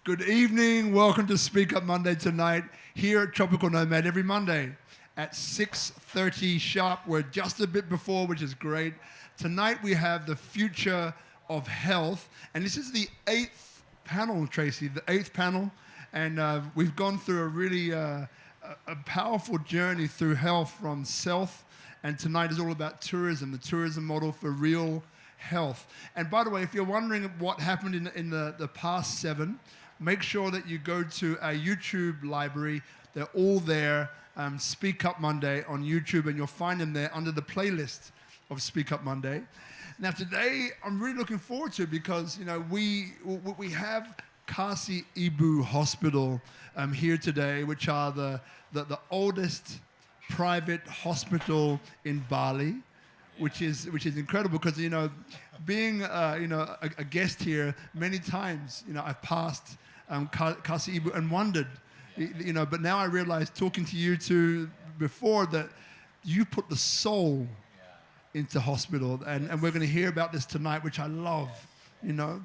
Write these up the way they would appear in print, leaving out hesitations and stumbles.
Good evening. Welcome to Speak Up Monday tonight here at Tropical Nomad every Monday at 6:30 sharp. We're just a bit before, which is great. Tonight we have the future of health, and this is the 8th panel, Tracy, the 8th panel, and we've gone through a really a powerful journey through health from self, and tonight is all about tourism, the tourism model for real health. And by the way, if you're wondering what happened in the past 7, make sure that you go to our YouTube library. They're all there, Speak Up Monday on YouTube, and you'll find them there under the playlist of Speak Up Monday. Now today, I'm really looking forward to it because, you know, we have Kasih Ibu Hospital here today, which are the oldest private hospital in Bali, which is incredible because, you know, being a guest here many times, you know, I've passed Kasih Ibu and wondered, you know, but now I realize talking to you two before that you put the soul into hospital, and we're going to hear about this tonight, which I love, you know.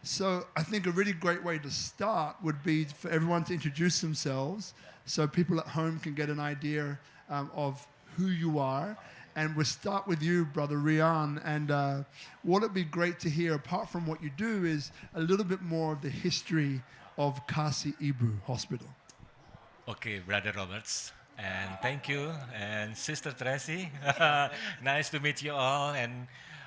So I think a really great way to start would be for everyone to introduce themselves so people at home can get an idea of who you are. And we'll start with you, Brother Rian. And what would be great to hear, apart from what you do, is a little bit more of the history of Kasih Ibu Hospital. Okay, Brother Roberts, and thank you, and Sister Tracy. Nice to meet you all, and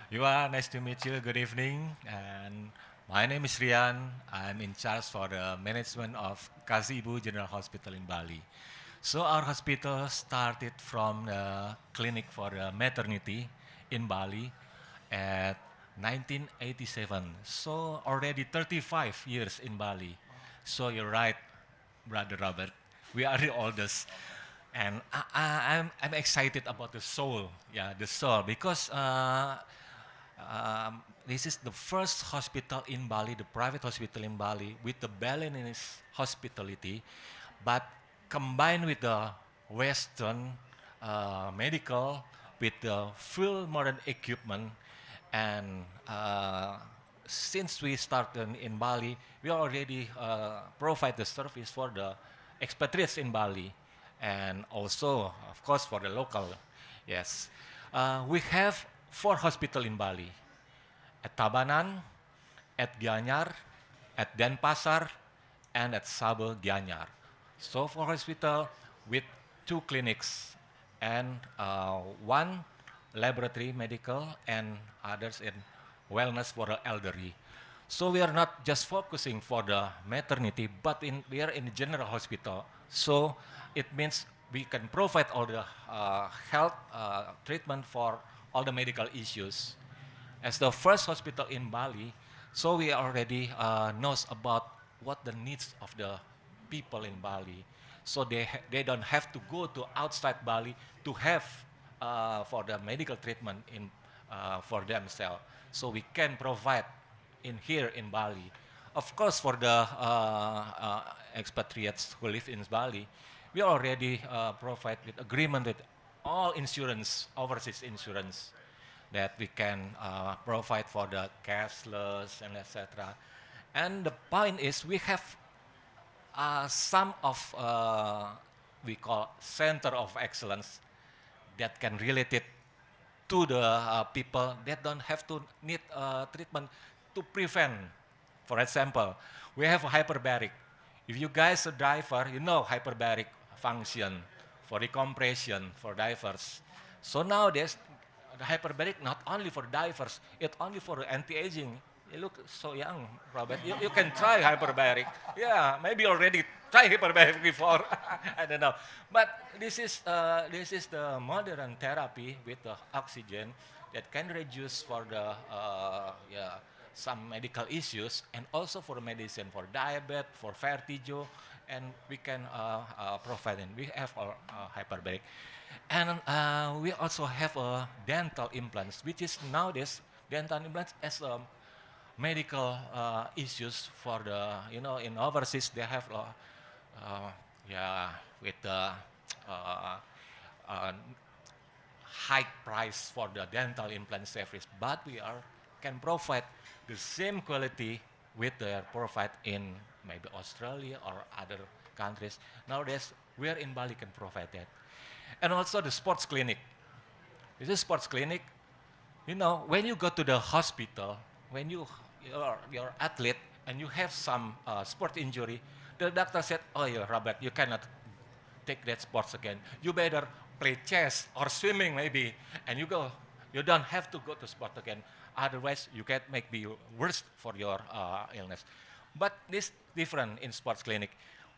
you are nice to meet you. Good evening, and my name is Rian. I'm in charge for the management of Kasih Ibu General Hospital in Bali. So our hospital started from the clinic for maternity in Bali at 1987. So already 35 years in Bali. So you're right, Brother Robert. We are the oldest. And I'm excited about the soul, because this is the first hospital in Bali, the private hospital in Bali, with the Balinese hospitality, but combined with the Western medical, with the full modern equipment. And since we started in Bali, we already provide the service for the expatriates in Bali, and also, of course, for the local. Yes, we have 4 hospitals in Bali: at Tabanan, at Gianyar, at Denpasar, and at Sabah Gianyar. So 4 hospitals with 2 clinics and 1 laboratory medical and others in wellness for the elderly. So we are not just focusing for the maternity, but we are in the general hospital. So it means we can provide all the health treatment for all the medical issues. As the first hospital in Bali, so we already knows about what the needs of the people in Bali. So they don't have to go to outside Bali to have for the medical treatment for themselves. So we can provide here in Bali. Of course, for the expatriates who live in Bali, we already provide with agreement with all insurance, overseas insurance, that we can provide for the cashless and etc. And the point is, we have some of we call center of excellence that can relate it to the people that don't have to need treatment to prevent. For example, we have a hyperbaric. If you guys are diver, you know hyperbaric function for decompression for divers. So nowadays, the hyperbaric not only for divers, it's only for anti-aging. You look so young, Robert. You can try hyperbaric. Yeah, maybe already try hyperbaric before. I don't know. But this is the modern therapy with the oxygen that can reduce for the some medical issues, and also for medicine for diabetes, for vertigo, and we can provide it. We have our hyperbaric. And we also have dental implants, which is nowadays dental implants as a medical issues for the, you know, in overseas they have with the high price for the dental implant service, but we can provide the same quality with the provide in maybe Australia or other countries. Nowadays, we are in Bali can provide that. And also the sports clinic. This is sports clinic. You know, when you go to the hospital, when you're athlete and you have some sport injury, the doctor said, "Oh, yeah, Robert, you cannot take that sports again. You better play chess or swimming maybe, and you go. You don't have to go to sport again. Otherwise, you get maybe worse for your illness." But this different in sports clinic.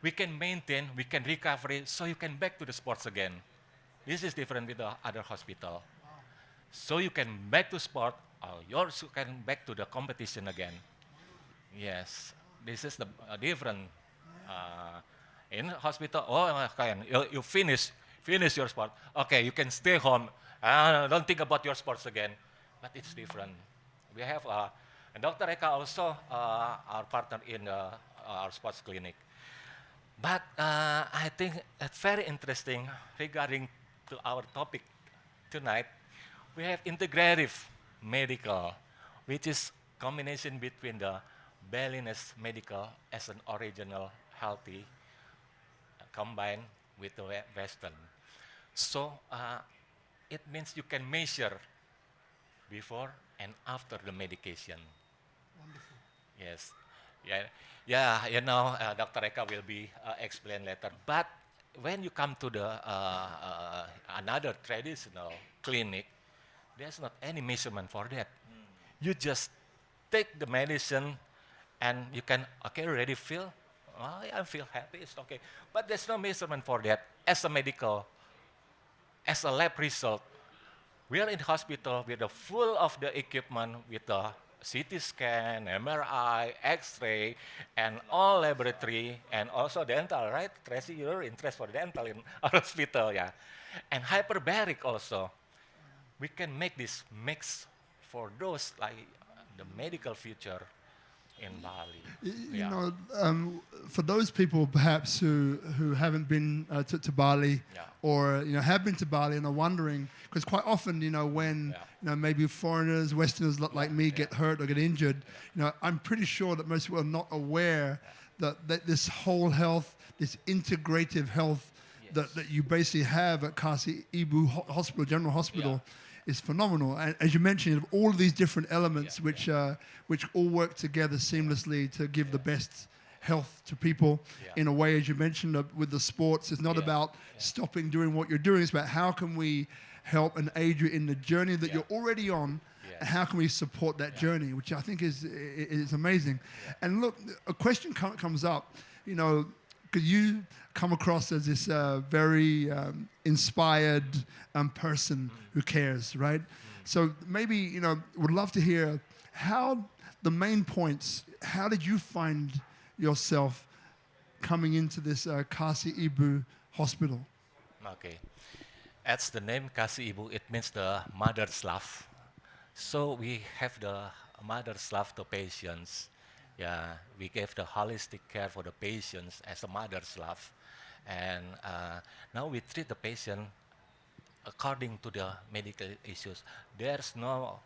We can maintain, we can recover, so you can back to the sports again. This is different with the other hospital. So you can back to sport, or you also can back to the competition again. Yes, this is the different. Uh, in hospital, oh, okay, you finish your sport. Okay, you can stay home. Don't think about your sports again. But it's different. We have and Dr. Eka also our partner in our sports clinic. But I think it's very interesting regarding to our topic tonight. We have integrative medical, which is combination between the Balinese medical as an original healthy combined with the Western. So it means you can measure before and after the medication. Wonderful. Yes. Yeah, yeah. You know, Dr. Eka will be explain later. But when you come to the another traditional clinic, there's not any measurement for that. You just take the medicine, and you can okay already feel. Oh, yeah, I feel happy. It's okay. But there's no measurement for that. As a medical, as a lab result, we are in hospital with the full of the equipment with the CT scan, MRI, X-ray, and all laboratory, and also dental, right? Tracy, you're interested for dental in our hospital, yeah. And hyperbaric also. We can make this mix for those like the medical future in Bali. You Yeah, know, for those people perhaps who haven't been to Bali yeah, or have been to Bali and are wondering, because quite often when yeah, maybe foreigners, Westerners like me get hurt or get injured, yeah, I'm pretty sure that most people are not aware that this whole health, this integrative health yes, that you basically have at Kasih Ibu Hospital, General Hospital, yeah, is phenomenal. And as you mentioned, all of these different elements yeah, which all work together seamlessly to give the best health to people yeah, in a way, as you mentioned, with the sports. It's not yeah, about yeah, stopping doing what you're doing. It's about how can we help and aid you in the journey that yeah, you're already on, and yes, how can we support that yeah, journey, which I think is amazing. yeah, And look, a question comes up, because you come across as this very inspired person who cares, right? So maybe, would love to hear how the main points, how did you find yourself coming into this Kasih Ibu hospital? okay. As the name Kasih Ibu, it means the mother's love. So we have the mother's love to patients. Yeah, we give the holistic care for the patients as a mother's love. And now we treat the patient according to the medical issues. There's no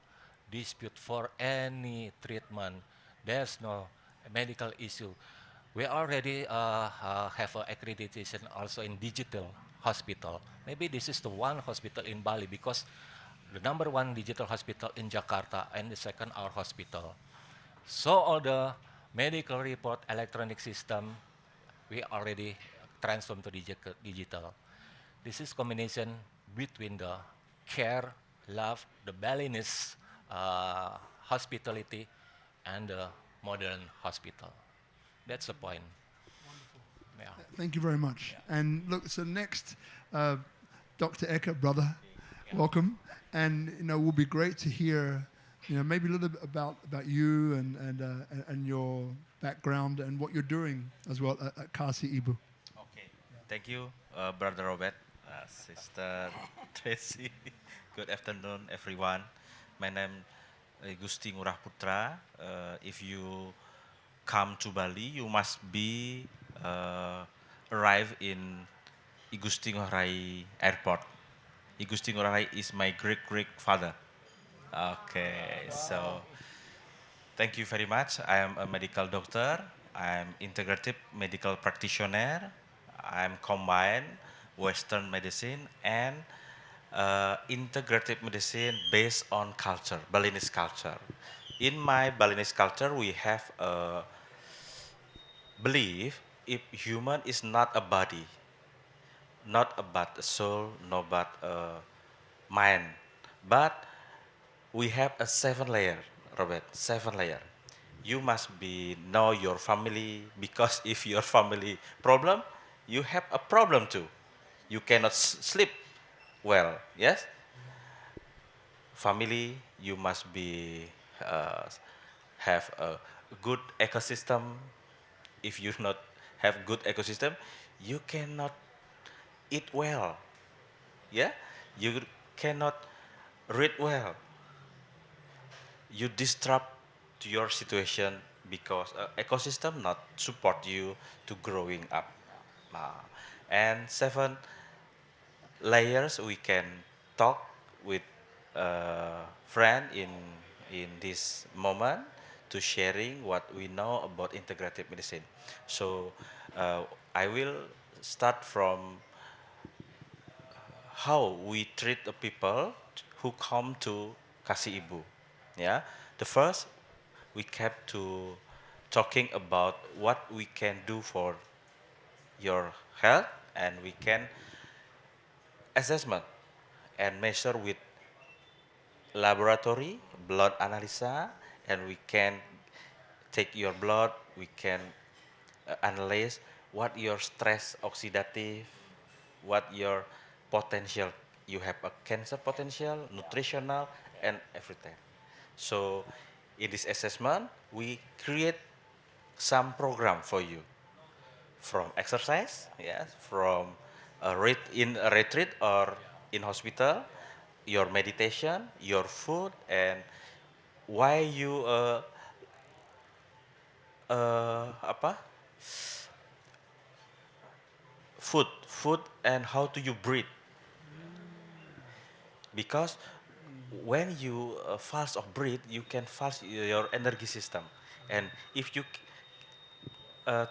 dispute for any treatment. There's no medical issue. We already have accreditation also in digital hospital. Maybe this is the one hospital in Bali because the number one digital hospital in Jakarta and the second our hospital. So all the medical report electronic system we already transformed to digital. This is combination between the care, love, the Balinese hospitality, and the modern hospital. That's the point. Yeah. Thank you very much. Yeah. And look, so next, Dr. Eka, brother, Yeah. welcome. And will be great to hear, maybe a little bit about you and your background and what you're doing as well at Kasih Ibu. Okay, thank you, Brother Robert, Sister Tracy. Good afternoon, everyone. My name is Gusti Ngurah Putra. If you come to Bali, you must be arrive in I Gusti Ngurah Rai Airport. I Gusti Ngurah Rai is my great father. Okay, so thank you very much. I am a medical doctor I'm integrative medical practitioner. I'm combined Western medicine and integrative medicine based on culture, Balinese culture. In my Balinese culture, we have a belief if human is not a body, not about a soul, not about a mind, but we have a 7 layer, Robert, 7 layer. You must be know your family because if your family problem, you have a problem too. You cannot sleep well. Yes, family. You must be uh, have a good ecosystem. If you not have good ecosystem, you cannot eat well. Yeah, you cannot read well. You disrupt to your situation because ecosystem not support you to growing up. And 7 layers we can talk with friend in this moment to sharing what we know about integrative medicine. So I will start from how we treat the people who come to Kasih Ibu. Yeah, the first we kept to talking about what we can do for your health, and we can assessment and measure with laboratory blood analysis, and we can take your blood, we can analyze what your stress oxidative, what your potential, you have a cancer potential, nutritional, and everything. So in this assessment, we create some program for you from exercise, yes, from in a retreat or in hospital, your meditation, your food, and why you apa food and how do you breathe, because when you fast of breathe, you can fast your energy system, and if you uh,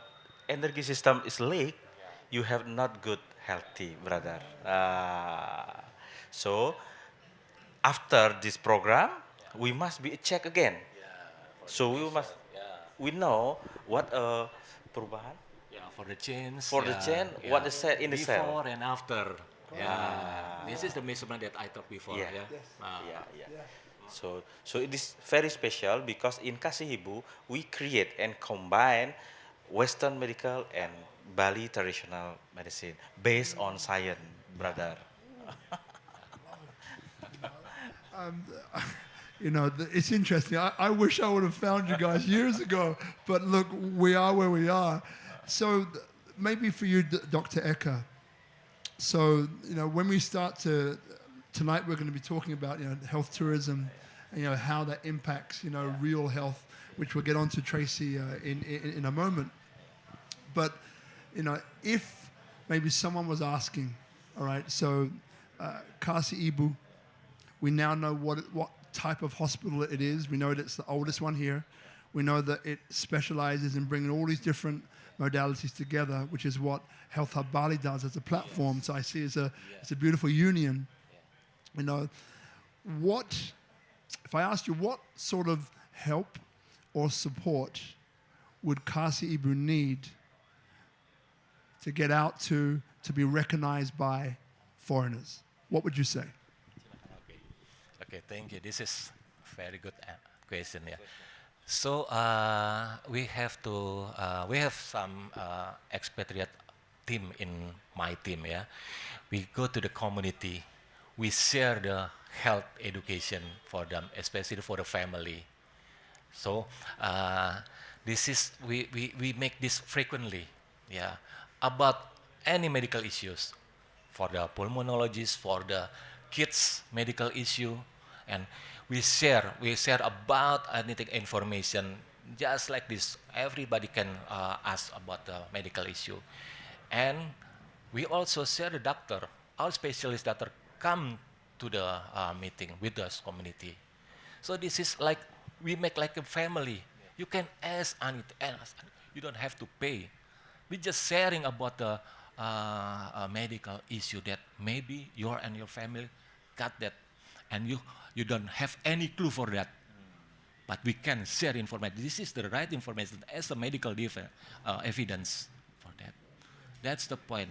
energy system is leak, you have not good healthy, brother. So after this program, we must be check again. So we know what perubahan Yeah, for the change. for the chain, what is said in the cell. Before and after. Yeah. This is the measurement that I talked before. Yeah. Yeah. Yeah. So it is very special because in Kasih Ibu we create and combine Western medical and Bali traditional medicine based on science, brother. Um, it's interesting. I wish I would have found you guys years ago, but look, we are where we are. So maybe for you, Dr. Eka. So when we start tonight, we're going to be talking about health tourism, and how that impacts real health, which we'll get on to Tracy in a moment. But if maybe someone was asking, all right, so Kasih Ibu, we now know what type of hospital it is. We know that it's the oldest one here. We know that it specializes in bringing all these different modalities together, which is what Health Hub Bali does as a platform. So I see it's a beautiful union. If I asked you what sort of help or support would Kasih Ibu need to get out to be recognized by foreigners, what would you say? Okay, thank you. This is very good question. Yeah. So we have some expatriate team in my team. Yeah, we go to the community, we share the health education for them, especially for the family. So this is we make this frequently. Yeah, about any medical issues for the pulmonologist, for the kids medical issue, and we share about anything information just like this. Everybody can ask about the medical issue, and we also share the doctor, our specialist doctor come to the meeting with us community. So this is like we make like a family. You can ask anything, You don't have to pay. We're just sharing about the medical issue that maybe you and your family got that, and you don't have any clue for that. But we can share information. This is the right information as a medical evidence for that. That's the point.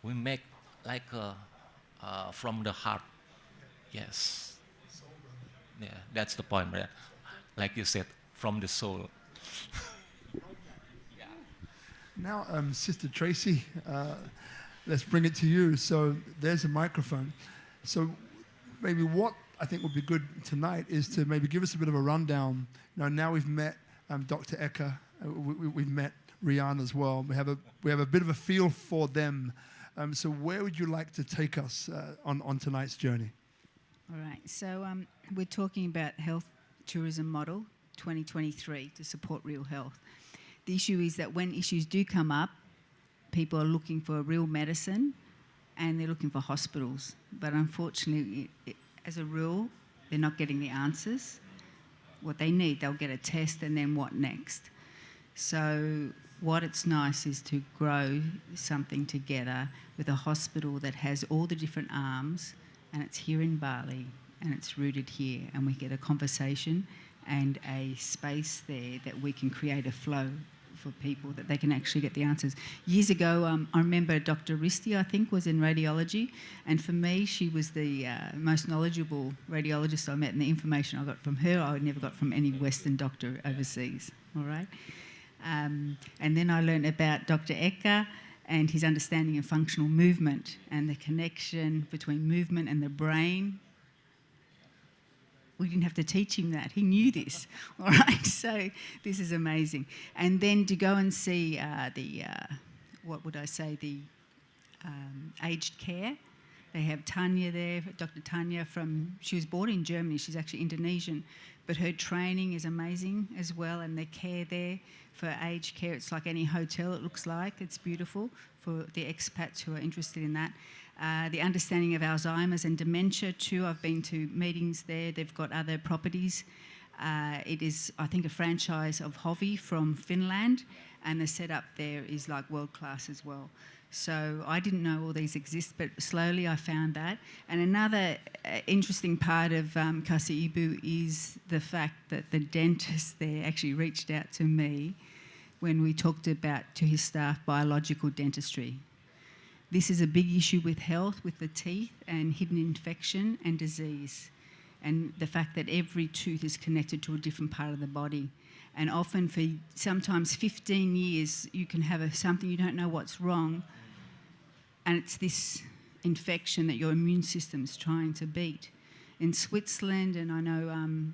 We make like from the heart. Yes. Yeah, that's the point, right? Like you said, from the soul. Now, Sister Tracy, let's bring it to you. So there's a microphone. So maybe what I think would be good tonight is to maybe give us a bit of a rundown. Now we've met Dr. Eka, we've met Rian as well. We have a bit of a feel for them. So where would you like to take us on tonight's journey? All right. So we're talking about health tourism model 2023 to support real health. The issue is that when issues do come up, people are looking for real medicine and they're looking for hospitals. But unfortunately, as a rule, they're not getting the answers. What they need, they'll get a test and then what next? So what it's nice is to grow something together with a hospital that has all the different arms, and it's here in Bali and it's rooted here, and we get a conversation and a space there that we can create a flow for people that they can actually get the answers. Years ago, I remember Dr. Gusti, I think, was in radiology, and for me, she was the most knowledgeable radiologist I met, and the information I got from her, I never got from any Western doctor overseas, all right? And then I learned about Dr. Eka and his understanding of functional movement and the connection between movement and the brain. We didn't have to teach him that. He knew this, all right? So this is amazing. And then to go and see the aged care. They have Tanya there, Dr. Tanya she was born in Germany. She's actually Indonesian, but her training is amazing as well, and the care there for aged care, it's like any hotel, it looks like. It's beautiful for the expats who are interested in that. The understanding of Alzheimer's and dementia too. I've been to meetings there. They've got other properties. It is, I think, a franchise of Hovi from Finland, and the setup there is like world class as well. So I didn't know all these exist, but slowly I found that. And another interesting part of Kasih is the fact that the dentist there actually reached out to me when we talked about, to his staff, biological dentistry. This is a big issue with health, with the teeth and hidden infection and disease, and the fact that every tooth is connected to a different part of the body. And often for sometimes 15 years, you can have something, you don't know what's wrong, and it's this infection that your immune system is trying to beat. In Switzerland, and I know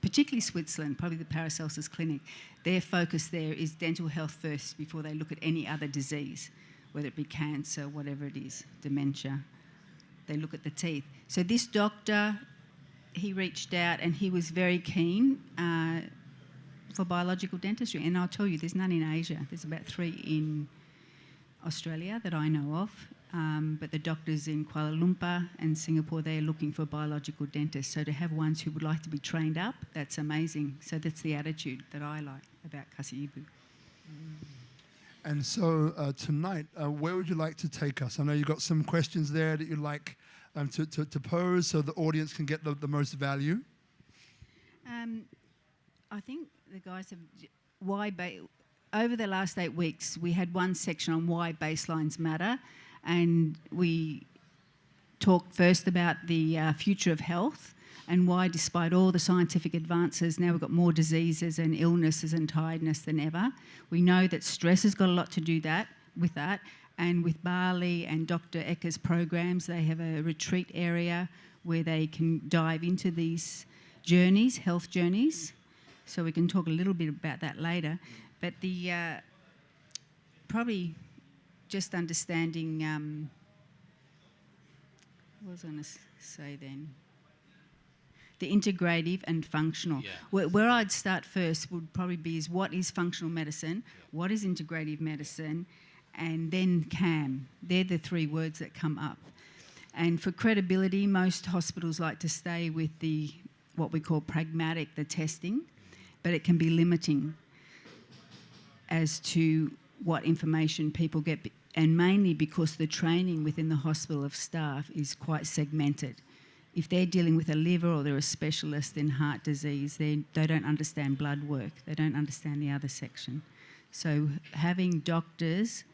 particularly Switzerland, probably the Paracelsus Clinic, their focus there is dental health first before they look at any other disease, whether it be cancer, whatever it is, dementia. They look at the teeth. So this doctor, he reached out and he was very keen for biological dentistry. And I'll tell you, there's none in Asia. There's about 3 in Australia that I know of. But the doctors in Kuala Lumpur and Singapore, they're looking for biological dentists. So to have ones who would like to be trained up, that's amazing. So that's the attitude that I like about Kasih. And so tonight, where would you like to take us? I know you've got some questions there that you'd like to pose so the audience can get the most value. I think the guys have... over the last 8 weeks, we had one section on why baselines matter, and we talked first about the future of health and why, despite all the scientific advances, now we've got more diseases and illnesses and tiredness than ever. We know that stress has got a lot to do with that. And with Bali and Dr. Eka's programs, they have a retreat area where they can dive into these journeys, health journeys. So we can talk a little bit about that later. But the probably just understanding, what was I going to say then? The integrative and functional. Yeah. Where I'd start first would probably be is what is functional medicine, what is integrative medicine, and then CAM. They're the 3 words that come up. And for credibility, most hospitals like to stay with what we call pragmatic, the testing, but it can be limiting. as to what information people get, and mainly because the training within the hospital of staff is quite segmented. If they're dealing with a liver or they're a specialist in heart disease, they don't understand blood work. They don't understand the other section. So having doctors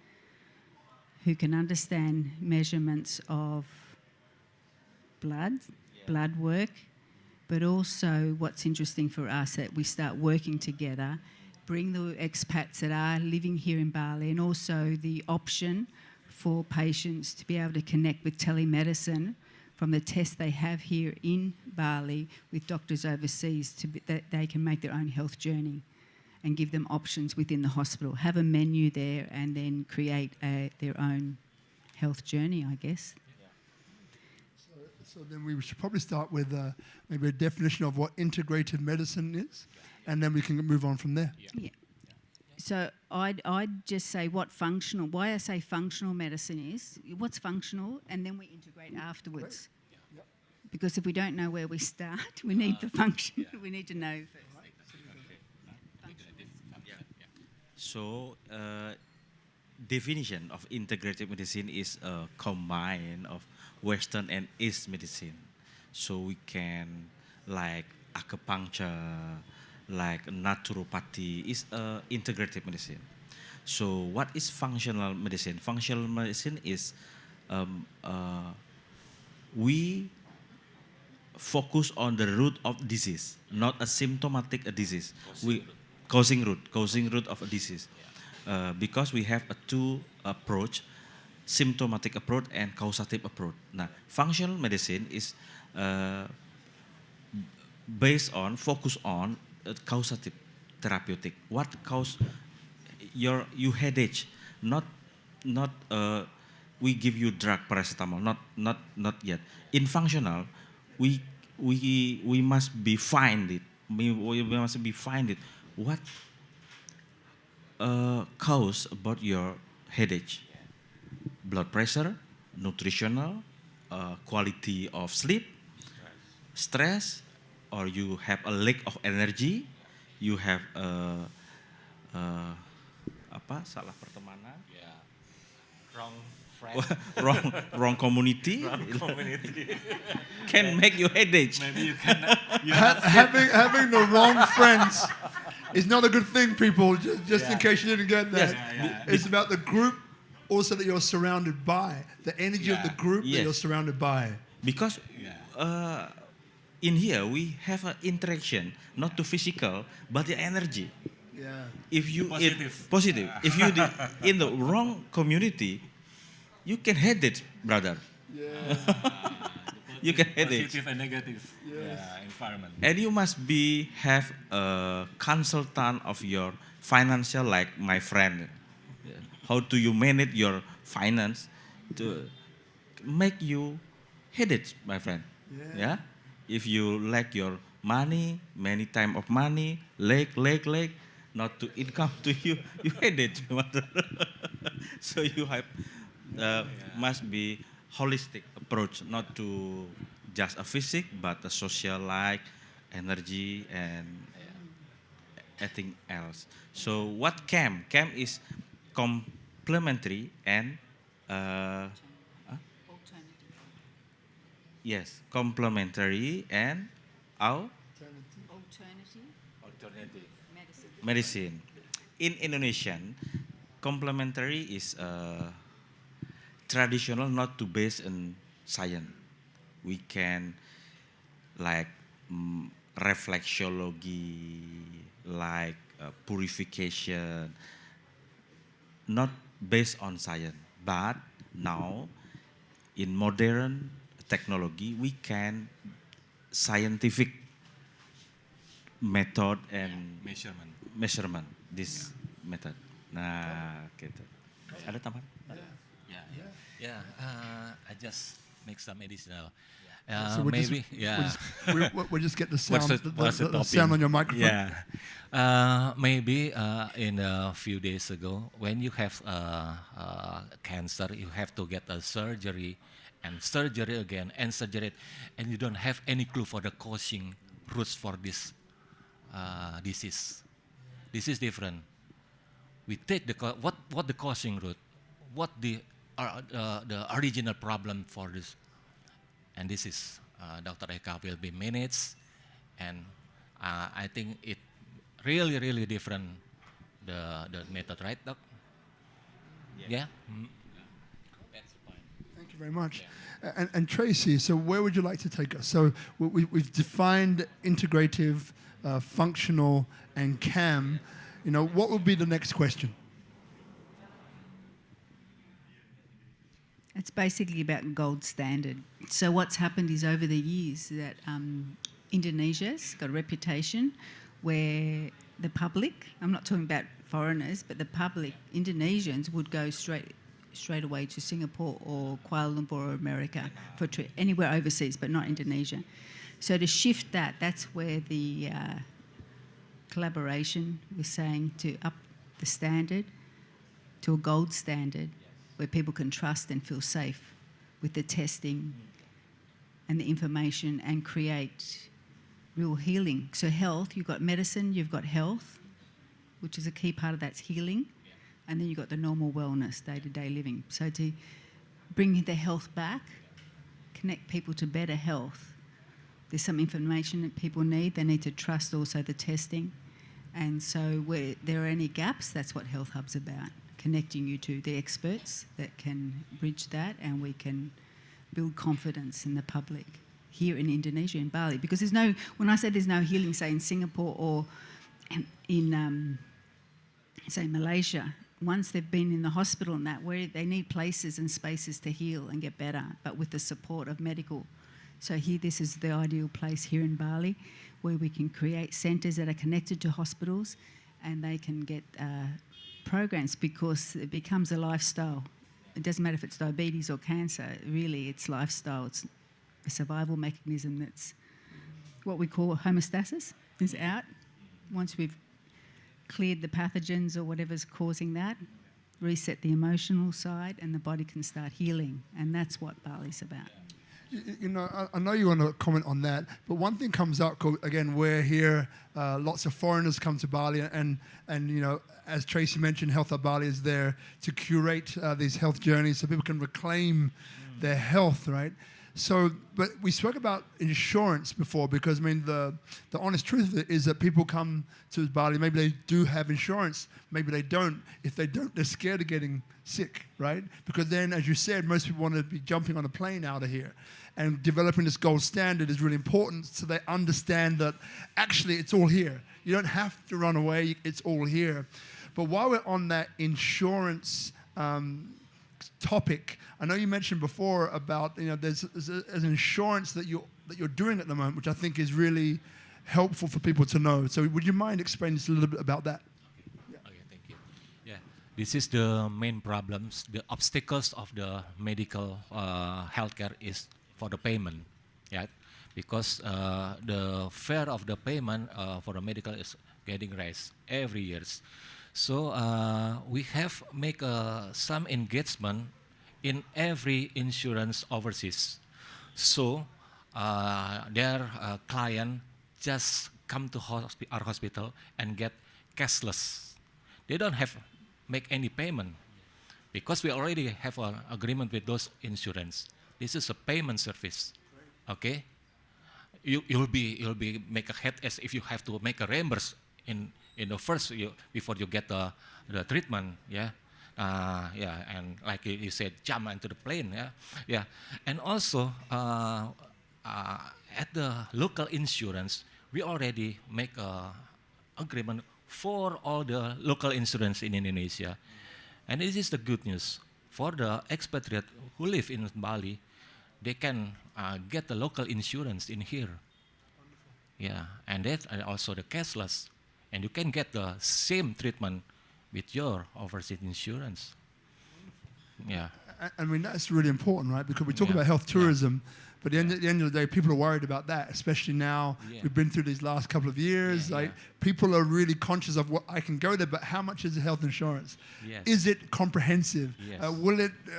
who can understand measurements of blood work, but also what's interesting for us that we start working together, bring the expats that are living here in Bali, and also the option for patients to be able to connect with telemedicine from the tests they have here in Bali with doctors overseas, that they can make their own health journey and give them options within the hospital. Have a menu there and then create their own health journey, I guess. So then we should probably start with maybe a definition of what integrative medicine is, and then we can move on from there. Yeah. So I'd just say why I say functional medicine is, what's functional, and then we integrate afterwards. Yep. Because if we don't know where we start, we need the function. We need to know first. So, definition of integrative medicine is a combine of Western and East medicine. So we can, like acupuncture, like naturopathy, is integrative medicine. So what is functional medicine? Functional medicine is we focus on the root of disease, not a symptomatic disease. Causing root of a disease. Because we have a two approach, symptomatic approach and causative approach. Now, functional medicine is focus on causative therapeutic. What cause your headache? Not we give you drug paracetamol. Not yet. In functional, we must be find it. We must be find it. What cause about your headache? Blood pressure, nutritional, quality of sleep, stress, or you have a lack of energy, you have salah pertemanan, Wrong friend. wrong community, can make you headache. Maybe you can. Having the wrong friends is not a good thing, people. Just in case you didn't get that, it's about the group. Also, that you're surrounded by the energy of the group that you're surrounded by. Because in here we have an interaction, not to physical, but the energy. Yeah. If you Positive. if you in the wrong community, you can hate it, brother. Yeah. You can hate it. Positive and negative environment. And you must have a consultant of your financial, like my friend. How do you manage your finance to make you headache, my friend? Yeah. If you lack your money, many time of money, lack, not to income to you, you headache. So you have must be holistic approach, not to just a physic, but a social like energy and anything else. So what CAM? CAM is complementary and complementary and Alternative medicine. In Indonesian, complementary is traditional, not to base on science. We can like reflexology, like purification, not based on science. But now, in modern technology, we can scientific method and measurement this method. Nah, gitu. Ada tambahan? I just make some medicinal. So we'll maybe we'll just get the sound, what's the the sound on your microphone. Maybe in a few days ago, when you have cancer, you have to get a surgery and surgery again and surgery, and you don't have any clue for the causing roots for this disease. This is different. we take what the causing root, what the original problem for this, and this is Dr. Eka will be managed, and I think it really different the method, right, Doc? Yeah. Mm. That's fine. Thank you very much. And Tracy, so where would you like to take us? So we've defined integrative, functional, and CAM. What would be the next question? It's basically about gold standard. So what's happened is over the years that Indonesia's got a reputation where the public, I'm not talking about foreigners, but the public, Indonesians would go straight away to Singapore or Kuala Lumpur or America for anywhere overseas, but not Indonesia. So to shift that, that's where the collaboration was saying to up the standard to a gold standard where people can trust and feel safe with the testing and the information and create real healing. So health, you've got medicine, you've got health, which is a key part of that's healing, and then you've got the normal wellness, day-to-day living. So to bring the health back, connect people to better health, there's some information that people need. They need to trust also the testing. And so where there are any gaps, that's what Health Hub's about, connecting you to the experts that can bridge that, and we can build confidence in the public here in Indonesia, in Bali. Because there's no, when I say there's no healing, say in Singapore or in, say, Malaysia, once they've been in the hospital and that, where they need places and spaces to heal and get better, but with the support of medical. So here, this is the ideal place here in Bali, where we can create centres that are connected to hospitals, and they can get programs, because it becomes a lifestyle. It doesn't matter if it's diabetes or cancer, really it's lifestyle. It's a survival mechanism that's what we call homeostasis is out. Once we've cleared the pathogens or whatever's causing that, reset the emotional side, and the body can start healing. And that's what Bali's about. I know you want to comment on that, but one thing comes up, again, we're here, lots of foreigners come to Bali, and as Tracy mentioned, Health Hub Bali is there to curate these health journeys so people can reclaim their health, right? So, but we spoke about insurance before, because I mean the honest truth of it is that people come to Bali, maybe they do have insurance, maybe they don't. If they don't, they're scared of getting sick, right? Because then, as you said, most people want to be jumping on a plane out of here. And developing this gold standard is really important, so they understand that actually it's all here. You don't have to run away, it's all here. But while we're on that insurance topic, I know you mentioned before about there's an insurance that you're doing at the moment, which I think is really helpful for people to know. So would you mind explaining just a little bit about that? Okay, thank you. Yeah, this is the main problems. The obstacles of the medical healthcare is for the payment, yeah, because the fare of the payment for the medical is getting raised every year. So we have make some engagement in every insurance overseas. So their client just come to our hospital and get cashless. They don't have make any payment, because we already have an agreement with those insurance. This is a payment service, okay? You'll be make a head as if you have to make a reimburse in the first before you get the treatment, yeah. And like you said, jump into the plane, yeah. And also at the local insurance, we already make a agreement for all the local insurance in Indonesia, and this is the good news for the expatriate who live in Bali. They can get the local insurance in here, yeah, and that also the cashless, and you can get the same treatment with your overseas insurance. Yeah. I mean, that's really important, right? Because we talk Yeah. about health tourism, But at the end of the day, people are worried about that, especially now. Yeah. We've been through these last couple of years. Yeah, like yeah. people are really conscious of what I can go there, but how much is the health insurance? Yes. Is it comprehensive? Yes.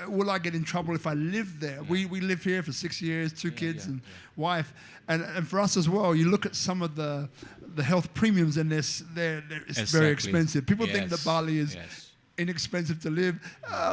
Will I get in trouble if I live there? Yeah. We live here for 6 years, two kids yeah, and wife, and for us as well. You look at some of the health premiums, and it's very Exactly. expensive. People think that Yes. Bali is Yes. inexpensive to live.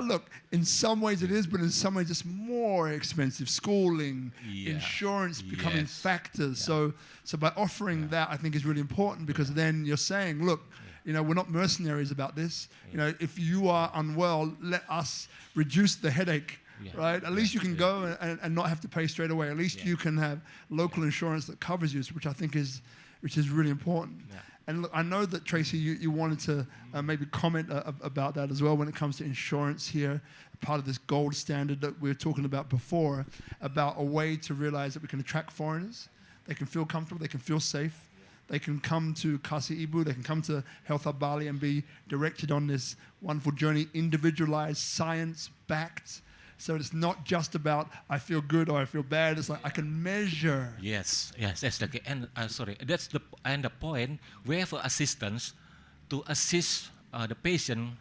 Look, in some ways it is, but in some ways it's more expensive. Schooling, Yeah. insurance becoming Yes. factors. So by offering that, I think is really important, because then you're saying, look, we're not mercenaries about this. If you are unwell, let us reduce the headache. Yeah. Right? At least you can go and not have to pay straight away. At least you can have local insurance that covers you, which I think is really important. Yeah. And look, I know that, Tracy, you wanted to maybe comment about that as well when it comes to insurance here, part of this gold standard that we were talking about before, about a way to realize that we can attract foreigners. They can feel comfortable, they can feel safe. They can come to Kasih Ibu, they can come to Health Hub Bali and be directed on this wonderful journey, individualized, science-backed. So it's not just about I feel good or I feel bad. It's like I can measure. Yes, that's the and that's the point. We have assistance to assist the patient,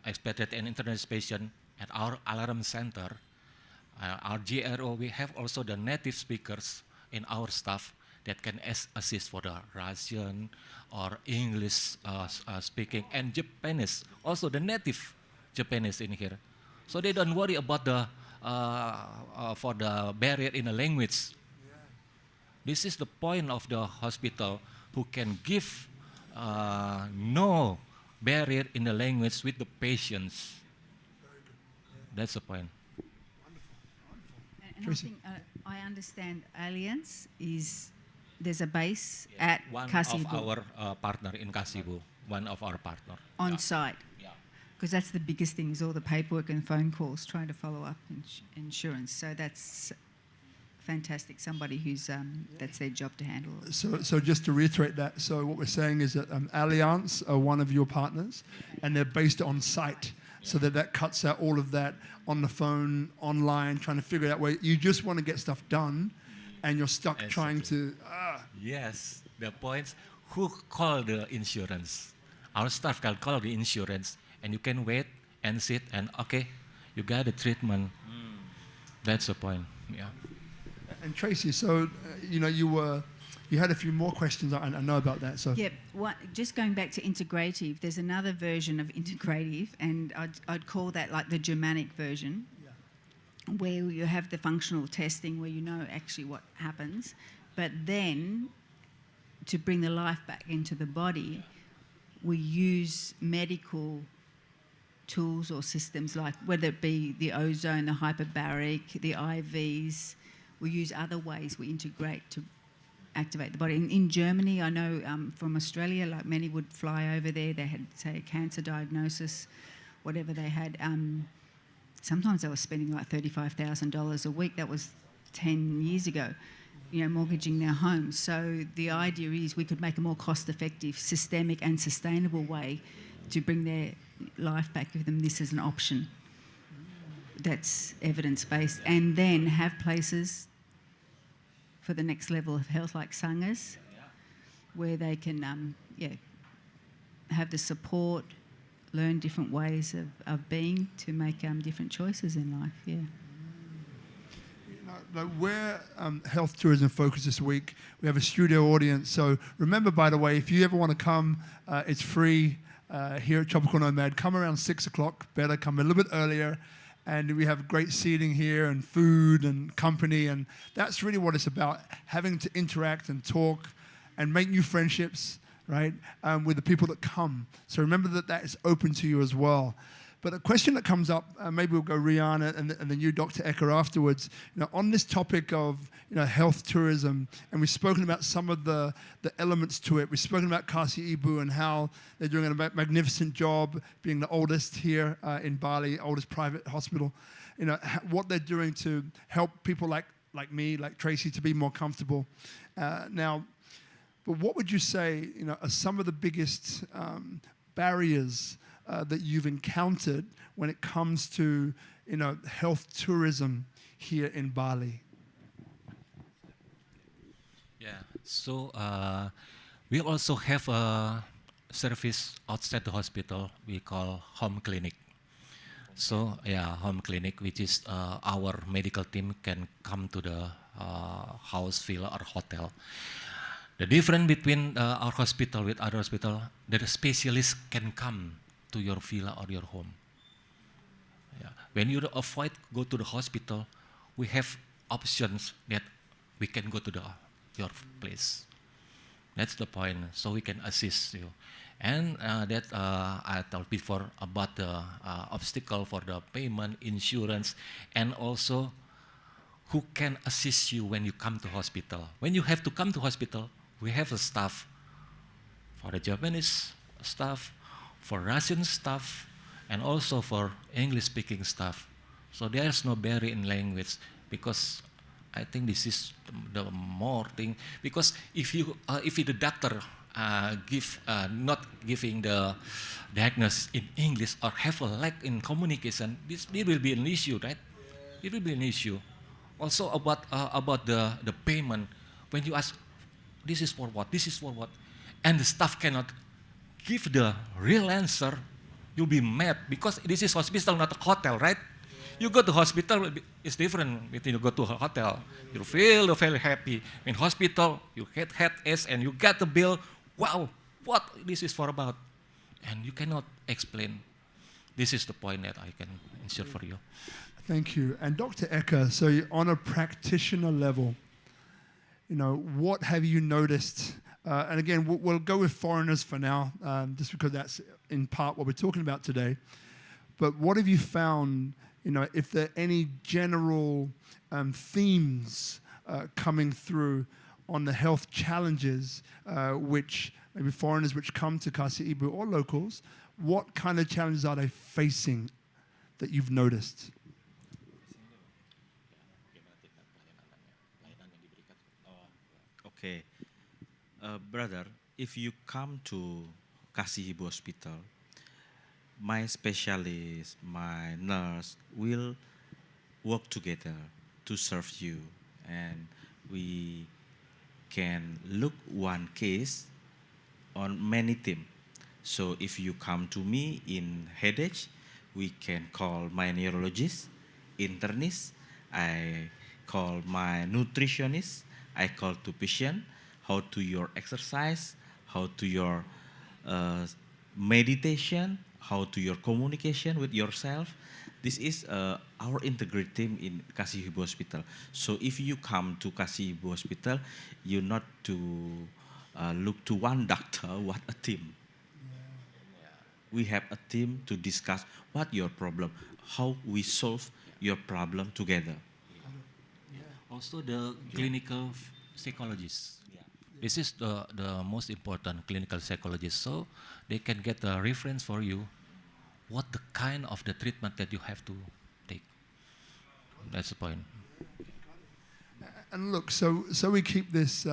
expected and international patient at our alarm center, our GRO. We have also the native speakers in our staff that can assist for the Russian or English speaking and Japanese. Also the native Japanese in here. So they don't worry about for the barrier in the language. Yeah. This is the point of the hospital, who can give no barrier in the language with the patients. That's the point. And I think I understand Alliance there's a base at One Kasih of our partner in Kasih, one of our partner. on site. Because that's the biggest thing, is all the paperwork and phone calls trying to follow up insurance. So that's fantastic. Somebody who's that's their job to handle. So just to reiterate that, so what we're saying is that Allianz are one of your partners, and they're based on site, so that cuts out all of that on the phone, online, trying to figure out where you just want to get stuff done, and you're stuck trying to. Yes, the points. Who call the insurance? Our staff can call the insurance. And you can wait and sit and okay, you got the treatment. That's the point. Yeah. And Tracy, so you had a few more questions. I know about that. So yeah, just going back to integrative, there's another version of integrative, and I'd call that like the Germanic version, where you have the functional testing, where you know actually what happens, but then to bring the life back into the body, we use medical tools or systems, like whether it be the ozone, the hyperbaric, the IVs. We use other ways we integrate to activate the body. In Germany, I know from Australia, like many would fly over there, they had, say, a cancer diagnosis, whatever they had. Sometimes they were spending like $35,000 a week. That was 10 years ago, mortgaging their homes. So the idea is we could make a more cost-effective, systemic and sustainable way to bring their life back, give them this as an option that's evidence-based, and then have places for the next level of health, like sanghas, where they can have the support, learn different ways of being to make different choices in life. Where health tourism focus this week, we have a studio audience. So remember, by the way, if you ever want to come, it's free here at Tropical Nomad. Come around 6 o'clock, better come a little bit earlier. And we have great seating here and food and company. And that's really what it's about, having to interact and talk and make new friendships, right, with the people that come. So remember that is open to you as well. But a question that comes up, maybe we'll go Rihanna and then you, Dr. Eka, afterwards, on this topic of health tourism, and we've spoken about some of the elements to it. We've spoken about Kasih Ibu and how they're doing a magnificent job, being the oldest here in Bali, oldest private hospital. What they're doing to help people like me, like Tracy, to be more comfortable. Now, but what would you say, are some of the biggest barriers that you've encountered when it comes to, health tourism here in Bali? So we also have a service outside the hospital we call home clinic. So yeah, home clinic, which is our medical team can come to the house, villa, or hotel. The difference between our hospital with other hospital, that a specialist can come to your villa or your home. Yeah. When you avoid go to the hospital, we have options that we can go to your place. That's the point. So we can assist you. And that I told before about the obstacle for the payment, insurance, and also who can assist you when you come to hospital. When you have to come to hospital, we have a staff for the Japanese staff, for Russian staff, and also for English-speaking staff. So there's no barrier in language because I think this is the more thing. Because if the doctor not giving the diagnosis in English or have a lack in communication, this will be an issue, right? It will be an issue. Also about the payment, when you ask, this is for what? This is for what? And the staff cannot give the real answer, you'll be mad because this is hospital, not a hotel, right? You go to hospital, it's different between you go to a hotel. You feel very happy. In hospital, you get headache and you get the bill. Wow, what this is for about? And you cannot explain. This is the point that I can ensure for you. Thank you. And Dr. Eka, so on a practitioner level, what have you noticed? And again, we'll go with foreigners for now, just because that's in part what we're talking about today. But what have you found, if there are any general themes coming through on the health challenges, which maybe foreigners which come to Kasih Ibu or locals, what kind of challenges are they facing that you've noticed? Okay, brother, if you come to Kasih Ibu Hospital, my specialist, my nurse will work together to serve you, and we can look one case on many teams. So if you come to me in headache, we can call my neurologist, internist, I call my nutritionist, I call to patient, how to your exercise, how to your meditation, how to your communication with yourself. This is our integrated team in Kasih Ibu Hospital. So if you come to Kasih Ibu Hospital, you not to look to one doctor, what a team. We have a team to discuss what your problem, how we solve your problem together. Also the clinical psychologists. Yeah. This is the most important clinical psychologist. So they can get a reference for you what the kind of the treatment that you have to take. That's the point. And look, so we keep this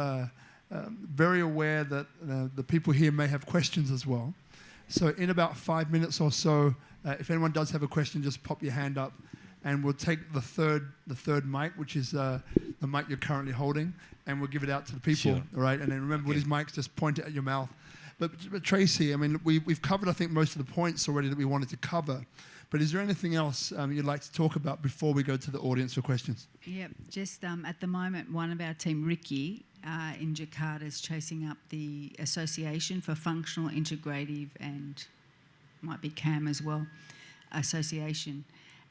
very aware that the people here may have questions as well. So in about 5 minutes or so, if anyone does have a question, just pop your hand up, and we'll take the third mic, which is the mic you're currently holding, and we'll give it out to the people. Sure. All right, and then remember with these mics, just point it at your mouth. But Tracy, I mean, we've covered, I think, most of the points already that we wanted to cover. But is there anything else you'd like to talk about before we go to the audience for questions? Yeah, just at the moment, one of our team, Ricky, in Jakarta, is chasing up the Association for Functional, Integrative, and might be CAM as well, association,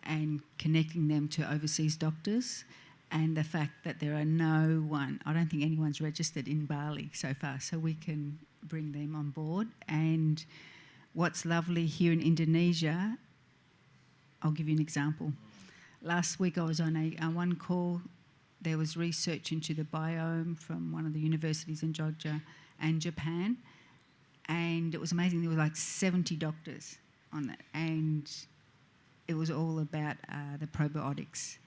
and connecting them to overseas doctors. And the fact that there are I don't think anyone's registered in Bali so far, so we can bring them on board. And what's lovely here in Indonesia, I'll give you an example. Last week I was on one call. There was research into the biome from one of the universities in Georgia and Japan, and it was amazing. There were like 70 doctors on that, and it was all about the probiotics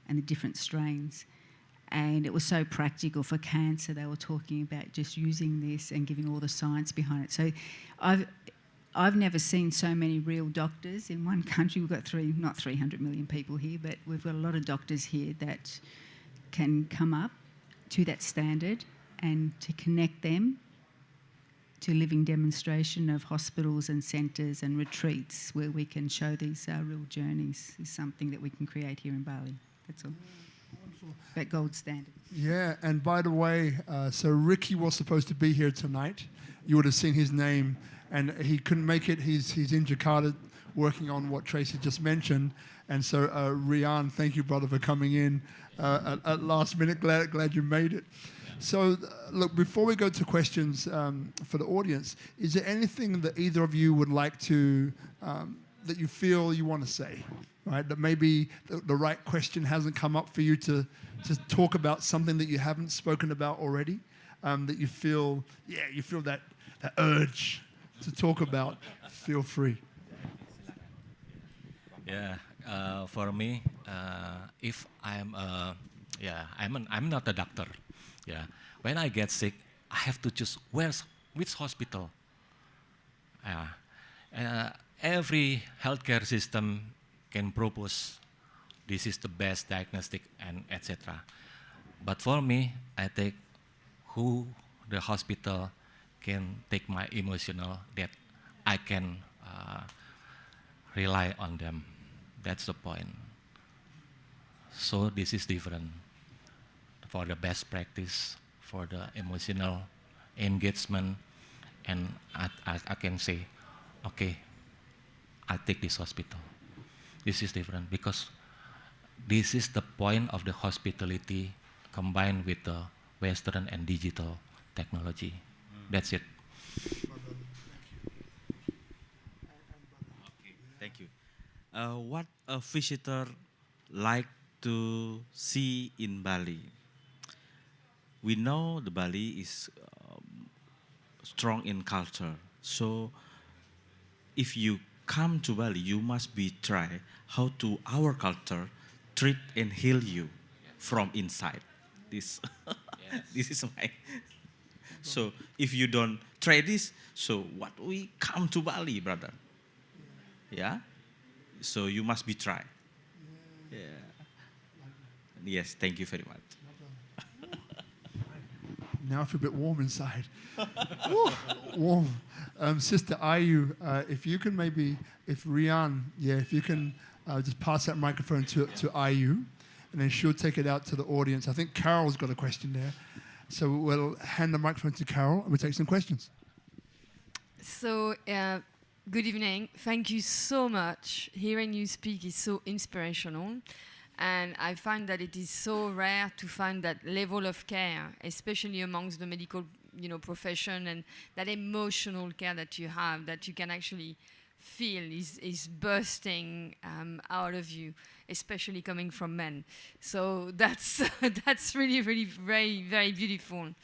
and the different strains. And it was so practical for cancer. They were talking about just using this and giving all the science behind it. So I've never seen so many real doctors in one country. We've got not 300 million people here, but we've got a lot of doctors here that can come up to that standard and to connect them to living demonstration of hospitals and centres and retreats where we can show these real journeys is something that we can create here in Bali. That's all. Wonderful. That gold standard. Yeah, and by the way, so Ricky was supposed to be here tonight. You would have seen his name, and he couldn't make it. He's in Jakarta working on what Tracy just mentioned. And so, Rian, thank you, brother, for coming in at last minute. Glad you made it. So, look, before we go to questions for the audience, is there anything that either of you would like to, that you feel you want to say, right? That maybe the right question hasn't come up for you to talk about something that you haven't spoken about already, that you feel that urge to talk about, feel free. Yeah, for me, if I'm not a doctor. Yeah, when I get sick, I have to choose which hospital. Every healthcare system can propose this is the best diagnostic and etc. But for me, I take who the hospital can take my emotional that I can rely on them. That's the point. So this is different for the best practice, for the emotional engagement, and I can say, okay, I take this hospital. This is different because this is the point of the hospitality combined with the Western and digital technology. That's it. Okay, thank you. What a visitor like to see in Bali? We know the Bali is strong in culture. So if you come to Bali, you must be try how to our culture treat and heal you from inside. This this is my. So if you don't try this, so what we come to Bali, brother? Yeah. So you must be try. Yeah. Yes. Thank you very much. Now I feel a bit warm inside. Woo, warm. Sister Ayu, if you can maybe, if Rian, if you can just pass that microphone to Ayu, and then she'll take it out to the audience. I think Carol's got a question there. So we'll hand the microphone to Carol and we'll take some questions. So, good evening. Thank you so much. Hearing you speak is so inspirational. And I find that it is so rare to find that level of care, especially amongst the medical, profession, and that emotional care that you have, that you can actually feel is bursting out of you, especially coming from men. So that's that's really, really very, very beautiful.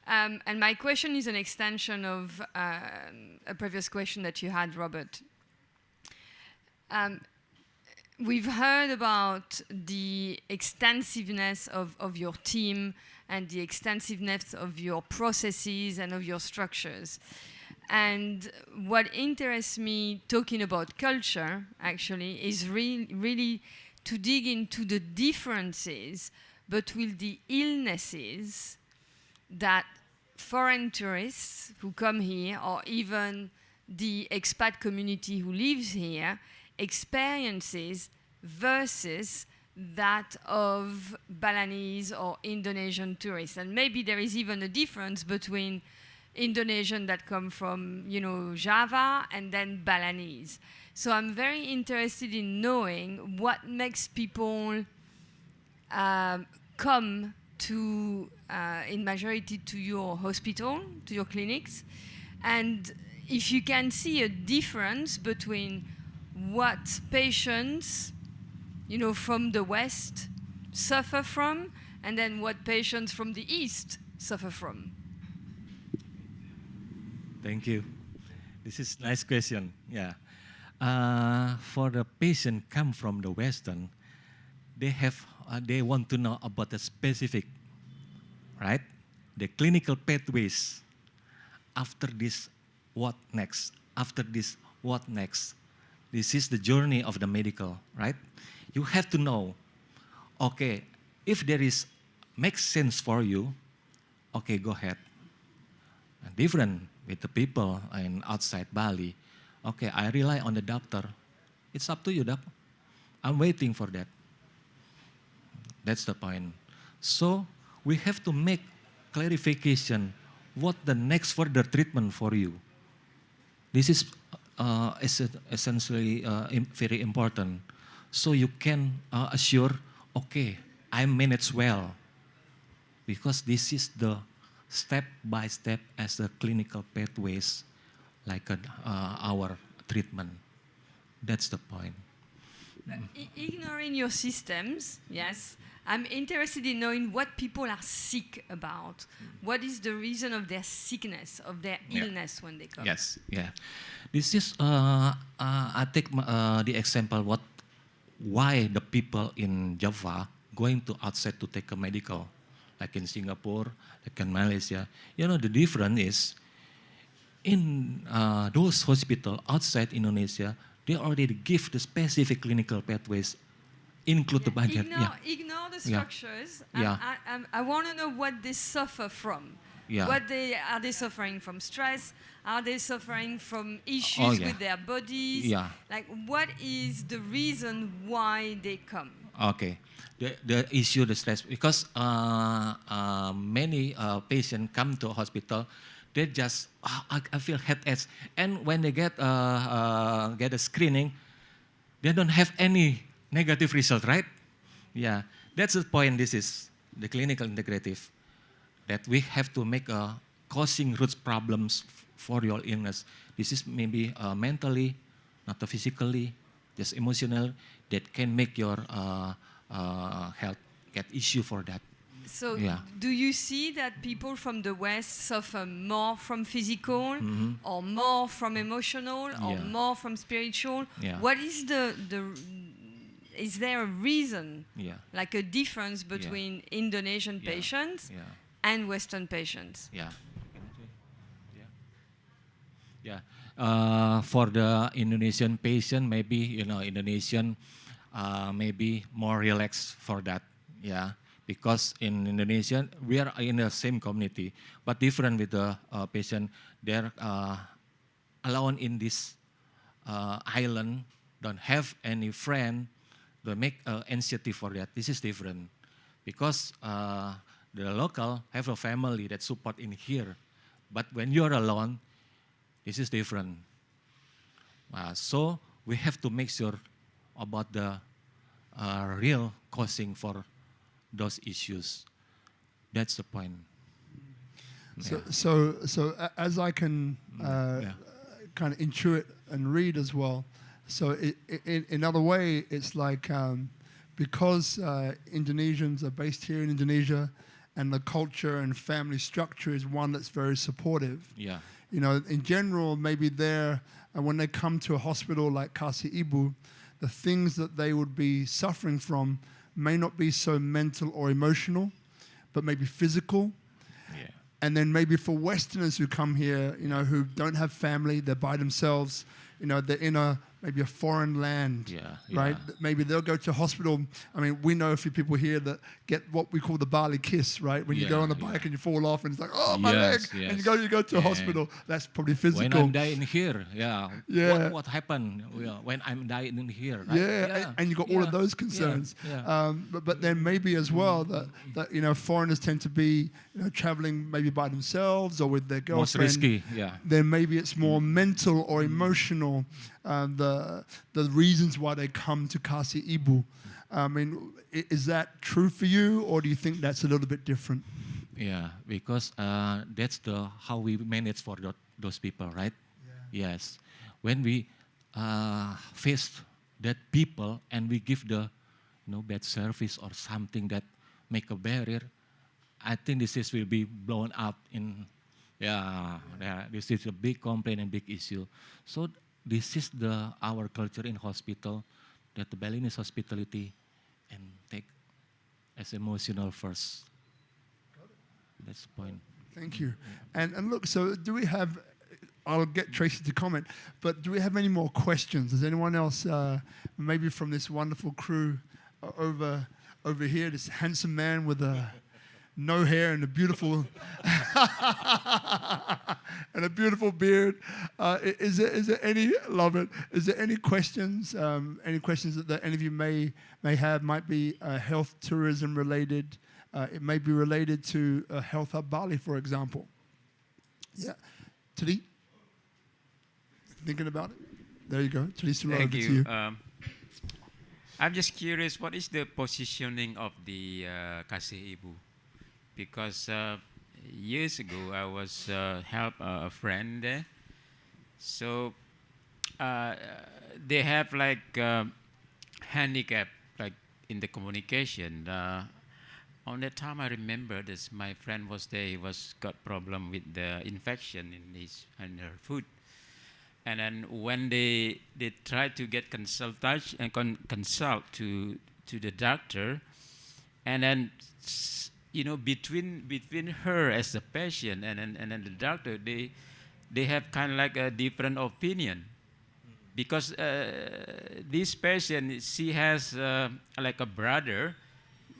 And my question is an extension of a previous question that you had, Robert. We've heard about the extensiveness of your team and the extensiveness of your processes and of your structures. And what interests me talking about culture, actually, is really to dig into the differences between the illnesses that foreign tourists who come here, or even the expat community who lives here, experiences versus that of Balinese or Indonesian tourists. And maybe there is even a difference between Indonesian that come from, Java and then Balinese. So I'm very interested in knowing what makes people come to, in majority, to your hospital, to your clinics, and if you can see a difference between what patients, from the West suffer from, and then what patients from the East suffer from. Thank you. This is a nice question. Yeah. For the patient come from the Western, they want to know about the specific, right? The clinical pathways. After this, what next? After this, what next? This is the journey of the medical, right? You have to know, okay, if there is makes sense for you, okay, go ahead. Different with the people in outside Bali. Okay, I rely on the doctor. It's up to you, doc. I'm waiting for that. That's the point. So we have to make clarification what the next further treatment for you. This is essentially very important. So you can assure, okay, I manage well. Because this is the step by step as the clinical pathways, like our treatment. That's the point. Ignoring your systems, yes. I'm interested in knowing what people are sick about. What is the reason of their sickness, of their illness when they come? Yes, yeah. This is, I take the example why the people in Java going to outside to take a medical, like in Singapore, like in Malaysia. You know, the difference is, in those hospitals outside Indonesia, they already give the specific clinical pathways, include the budget. Ignore the structures. I want to know what they suffer from. What are they suffering from? Stress? Are they suffering from issues with their bodies? Like, what is the reason why they come? Okay, the issue, the stress, because many patients come to a hospital, they just, I feel headaches, and when they get a screening, they don't have any negative result, right? Yeah, that's the point. This is the clinical integrative, that we have to make causing root problems for your illness. This is maybe mentally, not physically, just emotional, that can make your health get issue for that. So do you see that people from the West suffer more from physical, or more from emotional, or more from spiritual? What is is there a reason, like a difference between Indonesian patients and Western patients? For the Indonesian patient, maybe, Indonesian maybe more relaxed for that, because in Indonesia, we are in the same community, but different with the patient. They're alone in this island, don't have any friend, they make anxiety for that. This is different, because the local have a family that support in here, but when you're alone, this is different. So we have to make sure about the real causing for those issues. That's the point. So as I can kind of intuit and read as well. So in another way, it's like because Indonesians are based here in Indonesia, and the culture and family structure is one that's very supportive. In general, maybe when they come to a hospital like Kasih Ibu, the things that they would be suffering from may not be so mental or emotional, but maybe physical. And then maybe for Westerners who come here, who don't have family, they're by themselves, they're in maybe a foreign land, right? Maybe they'll go to hospital. I mean, we know a few people here that get what we call the Bali kiss, right? When you go on the bike and you fall off and it's like, oh, my leg. And you go to a hospital. That's probably physical. When I'm dying here, what happened when I'm dying in here, right? And you got all of those concerns. But then maybe as well that foreigners tend to be traveling maybe by themselves or with their girlfriend. Most risky, Then maybe it's more mental or emotional. The reasons why they come to Kasih Ibu. I mean, is that true for you, or do you think that's a little bit different? Because that's how we manage for those people, right? Yes. When we face that people and we give the bad service or something that make a barrier, I think this will be blown up in. This is a big complaint and big issue. So this is our culture in hospital, that the Balinese hospitality and take as emotional first. That's the point. Thank you. And look, so do we have, I'll get Tracy to comment, but do we have any more questions? Does anyone else, maybe from this wonderful crew over here, this handsome man with a no hair and a beautiful and a beautiful beard. Is there any, love it, is there any questions? Any questions that any of you may have? Might be health tourism related. It may be related to Health Hub Bali, for example. Yeah. Tadi? Thinking about it? There you go. Tadi, Thank to you. you. I'm just curious, what is the positioning of the Kasih Ibu? Because years ago, I was help a friend there. So they have like handicap, like in the communication. On that time, I remember this. My friend was there. He was got problem with the infection in his and her food. And then when they tried to get consultation and consult to the doctor, and then between her as a patient and then the doctor, they have kind of like a different opinion, because this patient, she has like a brother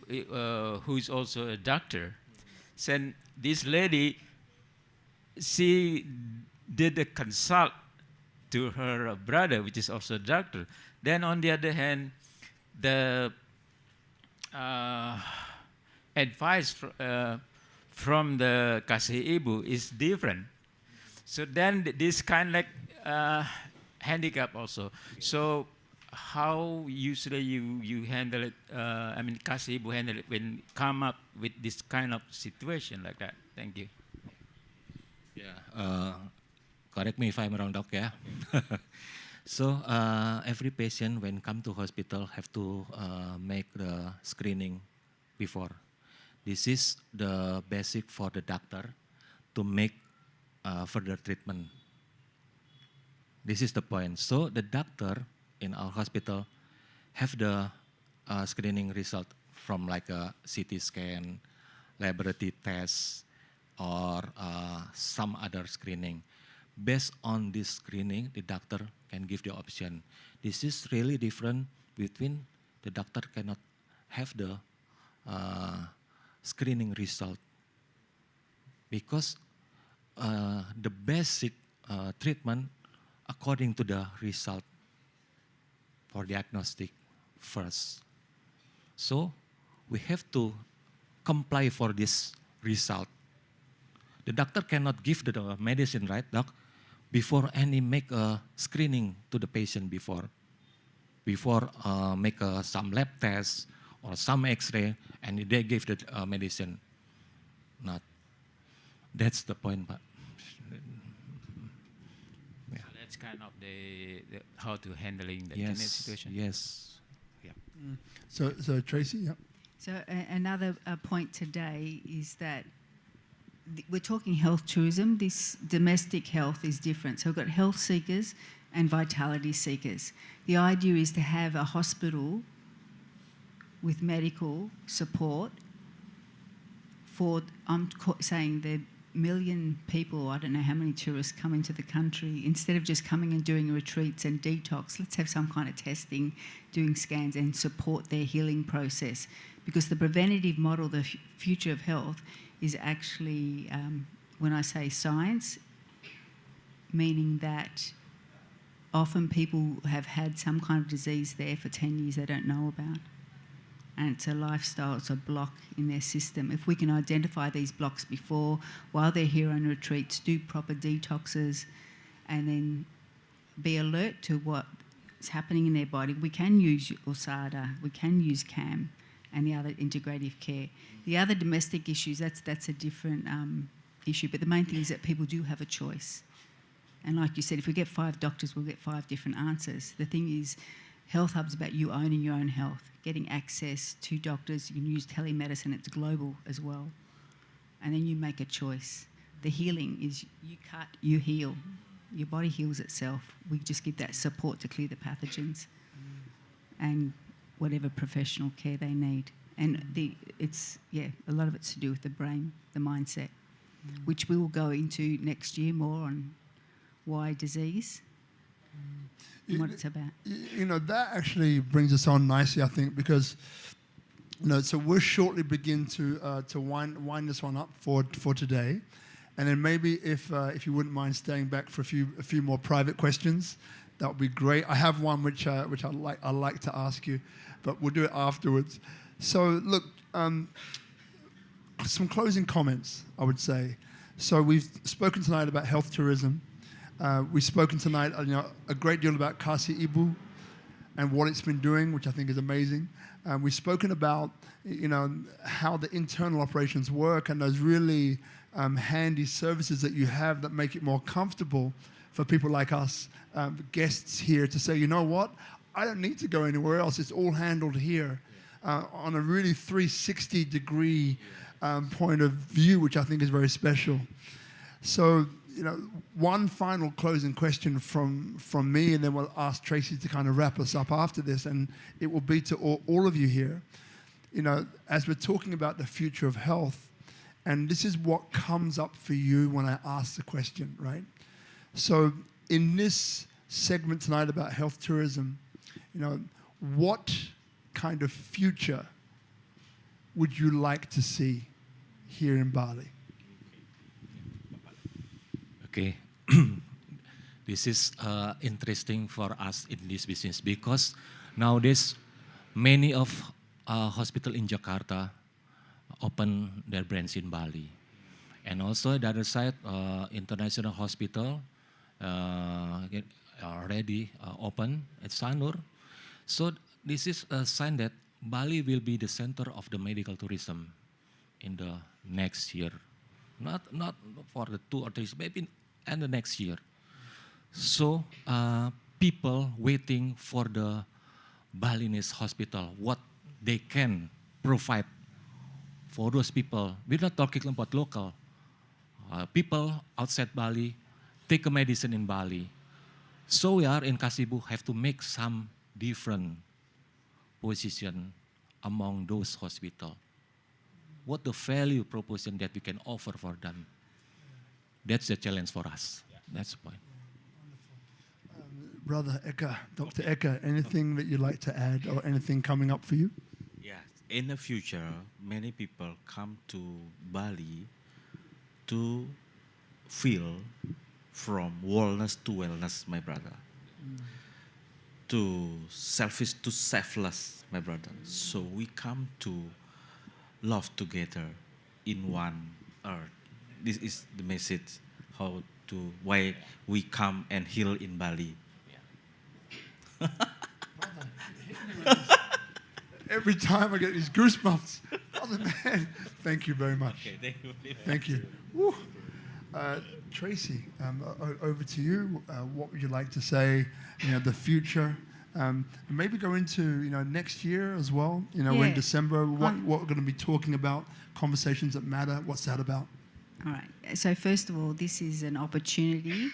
who is also a doctor. So this lady, she did a consult to her brother, which is also a doctor. Then on the other hand, the advice from the Kasih Ibu is different. So then this kind of like handicap also. So how usually you handle it, Kasih Ibu handle it when come up with this kind of situation like that? Thank you. Yeah, correct me if I'm wrong, Doc, yeah. So every patient when come to hospital have to make the screening before. This is the basic for the doctor to make further treatment. This is the point. So the doctor in our hospital have the screening result from like a CT scan, laboratory test, or some other screening. Based on this screening, the doctor can give the option. This is really different between the doctor cannot have the screening result, because the basic treatment according to the result for diagnostic first. So we have to comply for this result. The doctor cannot give the medicine, right, doc, before any make a screening to the patient before make some lab tests or some X-ray, and they give the medicine. Not. That's the point, but. Yeah. So that's kind of the how to handling that Yes, kind of situation. yes. Yeah. So Tracy, yeah. So another point today is that we're talking health tourism. This domestic health is different. So we've got health seekers and vitality seekers. The idea is to have a hospital with medical support for, I'm saying the million people, I don't know how many tourists come into the country, instead of just coming and doing retreats and detox, let's have some kind of testing, doing scans and support their healing process. Because the preventative model, the future of health, is actually, when I say science, meaning that often people have had some kind of disease there for 10 years they don't know about. And it's a lifestyle, it's a block in their system. If we can identify these blocks before, while they're here on retreats, do proper detoxes, and then be alert to what's happening in their body. We can use Usada, we can use CAM, and the other integrative care. The other domestic issues, that's a different issue, but the main thing is that people do have a choice. And like you said, if we get 5 doctors, we'll get 5 different answers. The thing is, Health Hub's about you owning your own health, getting access to doctors. You can use telemedicine, it's global as well. And then you make a choice. The healing is you cut, you heal. Your body heals itself. We just give that support to clear the pathogens and whatever professional care they need. And a lot of it's to do with the brain, the mindset, which we will go into next year more on why disease and what it's about. You know, that actually brings us on nicely, I think, because No, so we'll shortly begin to wind this one up for today, and then maybe if you wouldn't mind staying back for a few more private questions, that would be great. I have one which I like to ask you, but we'll do it afterwards. So look, some closing comments, I would say. So we've spoken tonight about health tourism. We've spoken tonight, a great deal about Kasih Ibu and what it's been doing, which I think is amazing. We've spoken about, how the internal operations work and those really handy services that you have that make it more comfortable for people like us, guests here, to say, you know what, I don't need to go anywhere else. It's all handled here on a really 360-degree point of view, which I think is very special. So, one final closing question from me, and then we'll ask Tracy to kind of wrap us up after this, and it will be to all of you here. As we're talking about the future of health, and this is what comes up for you when I ask the question, right? So in this segment tonight about health tourism, what kind of future would you like to see here in Bali? Okay, this is interesting for us in this business because nowadays many of hospital in Jakarta open their branch in Bali, and also the other side, international hospital already open at Sanur. So this is a sign that Bali will be the center of the medical tourism in the next year, not for the 2 or 3, maybe and the next year. So people waiting for the Balinese hospital, what they can provide for those people. We're not talking about local. People outside Bali take a medicine in Bali. So we are in Kasih Ibu have to make some different position among those hospitals. What the value proposition that we can offer for them? That's the challenge for us. That's the point. Brother Eka, Dr. Eka, anything that you'd like to add or anything coming up for you? Yeah, in the future, many people come to Bali to feel from wellness to wellness, my brother. To selfish to selfless, my brother. So we come to love together in one earth. This is the message why we come and heal in Bali. Every time I get these goosebumps. Brother man, thank you very much. Okay, thank you. Thank you. Woo. Tracy, over to you. What would you like to say? The future. Maybe go into next year as well. We're in December. What we're going to be talking about? Conversations that matter. What's that about? All right. So first of all, this is an opportunity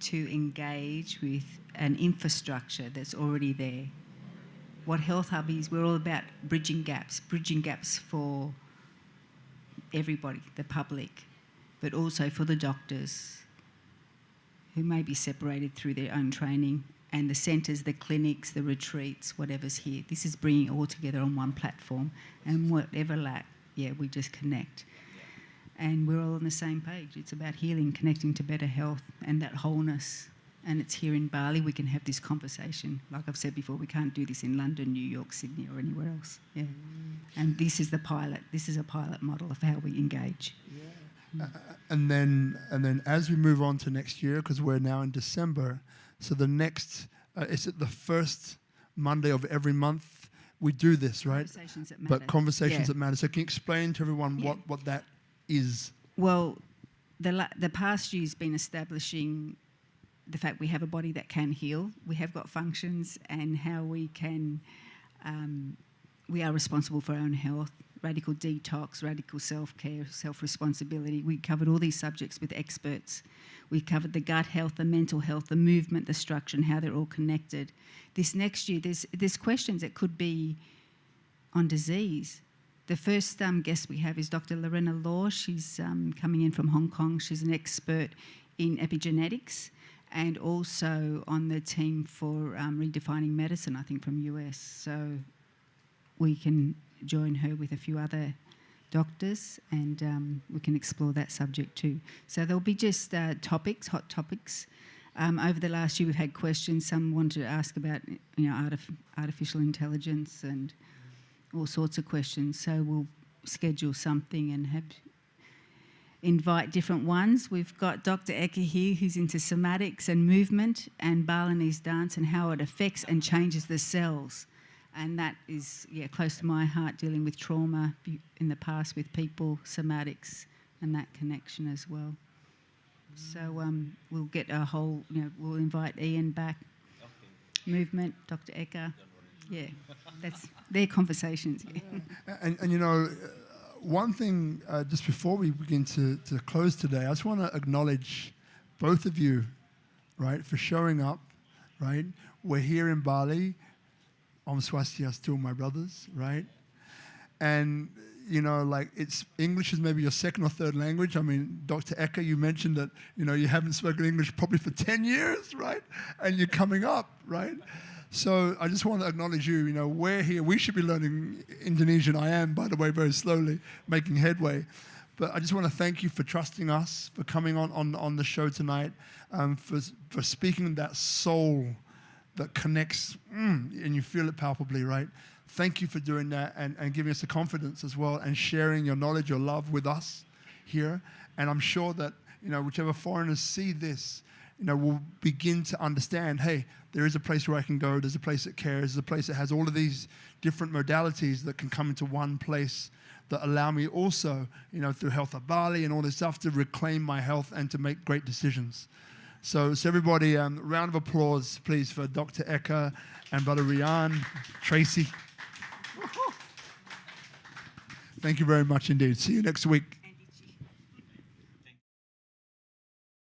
to engage with an infrastructure that's already there. What Health Hub is, we're all about bridging gaps for everybody, the public, but also for the doctors who may be separated through their own training, and the centres, the clinics, the retreats, whatever's here. This is bringing it all together on one platform, and whatever lack, we just connect. And we're all on the same page. It's about healing, connecting to better health and that wholeness. And it's here in Bali we can have this conversation. Like I've said before, we can't do this in London, New York, Sydney or anywhere else. Yeah. And this is the pilot. This is a pilot model of how we engage. Yeah. And then as we move on to next year, because we're now in December, so the next, is it the first Monday of every month? We do this, right? Conversations that matter. But conversations that matter. So can you explain to everyone what that is? Well, the past year's been establishing the fact we have a body that can heal. We have got functions and how we can, we are responsible for our own health, radical detox, radical self-care, self-responsibility. We covered all these subjects with experts. We covered the gut health, the mental health, the movement, the structure, and how they're all connected. This next year, there's questions that could be on disease. The first guest we have is Dr. Lorena Law. She's coming in from Hong Kong. She's an expert in epigenetics and also on the team for redefining medicine, I think, from US. So we can join her with a few other doctors, and we can explore that subject too. So there'll be just topics, hot topics. Over the last year, we've had questions. Some wanted to ask about, artificial intelligence and all sorts of questions. So we'll schedule something and invite different ones. We've got Dr. Eka here, who's into somatics and movement and Balinese dance and how it affects and changes the cells. And that is, close to my heart, dealing with trauma in the past with people, somatics, and that connection as well. So we'll get a whole, we'll invite Ian back. Okay. Movement, Dr. Eka. Yeah, that's their conversations. Yeah. And one thing, just before we begin to close today, I just want to acknowledge both of you, right, for showing up, right? We're here in Bali. Om Swastia's still my brothers, right? And, it's English is maybe your second or third language. I mean, Dr. Eka, you mentioned that, you haven't spoken English probably for 10 years, right? And you're coming up, right? So I just want to acknowledge you. We're here. We should be learning Indonesian. I am, by the way, very slowly making headway. But I just want to thank you for trusting us, for coming on the show tonight, for speaking that soul that connects, and you feel it palpably, right? Thank you for doing that and giving us the confidence as well and sharing your knowledge, your love with us here. And I'm sure that, whichever foreigners see this, will begin to understand, hey, there is a place where I can go, there's a place that cares, there's a place that has all of these different modalities that can come into one place that allow me also, through Health of Bali and all this stuff, to reclaim my health and to make great decisions. So everybody, round of applause, please, for Dr. Eka and Brother Rian, Tracy. Thank you very much indeed. See you next week.